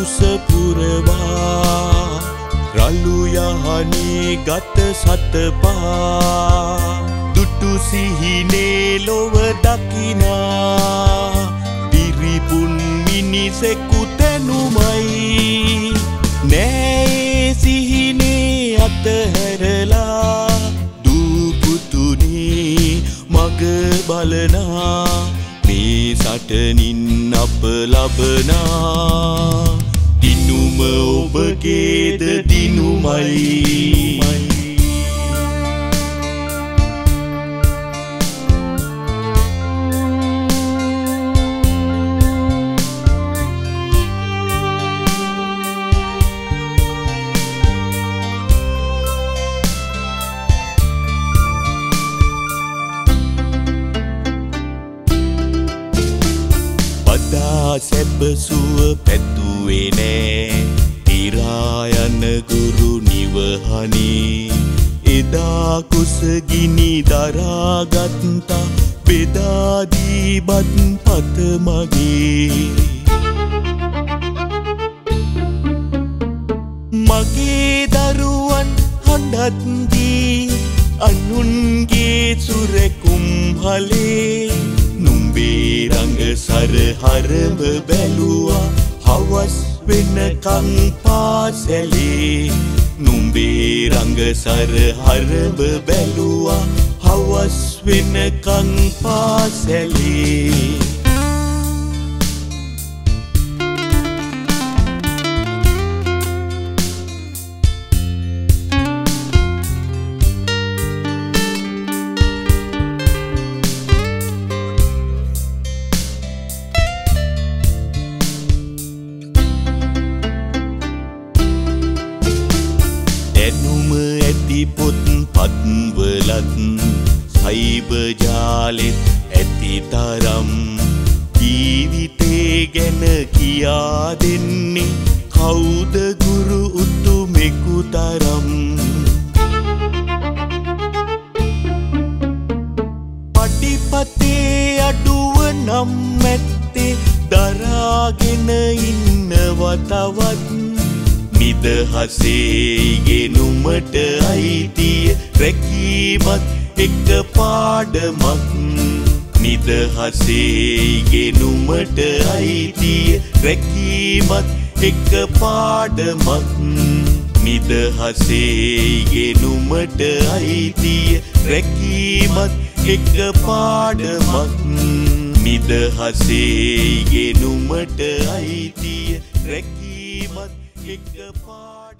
කුස පුරවා රළු යහනේ ගත සතපා දුටු සිහිනේ ලොව දකිනා දිරිපුන් මිනිසෙකු තැනුමයි නෑ සිහිනේ අතහැරලා දූපුතුනේ මග බලනා මේ සටනින් අප ලබනා දිනුම ඔබගේද දිනුමයි සැපසුව පැතුවේ නෑ තිරා යන ගුරු නිවහනේ එදා කුසගිනි දරාගත්තා බෙදාදී බත් පත මගේ මගේ දරුවන් හඬත්දී අනුන්ගේ සුරකුම් හලේ නුඹේ රඟ සරහරම බැලුවා හවස් වෙනකන් පාසැලේ නුඹේ රඟ සරහරම බැලුවා හවස් වෙනකන් පාසැලේ පොත් පත්වලත් සයිබර් ජාලෙත් ඇති තරම් ජීවිතේ ගැන කියා දෙන්නේ කවුද ගුරු උතුමෙකු තරම් පඩිපතේ අඩුව නම් ඇත්තේ දරාගෙන ඉන්නව තවත් නිදහසේ ගෙනුමට අයිතිය රැකීමත් එක පාඩමක් නිදහසේ ගෙනුමට අයිතිය රැකීමත් එක පාඩමක් නිදහසේ ගෙනුමට අයිතිය රැකීමත් එක පාඩමක් නිදහසේ ගෙනුමට අයිතිය රැකීමත් එක පාඩමක්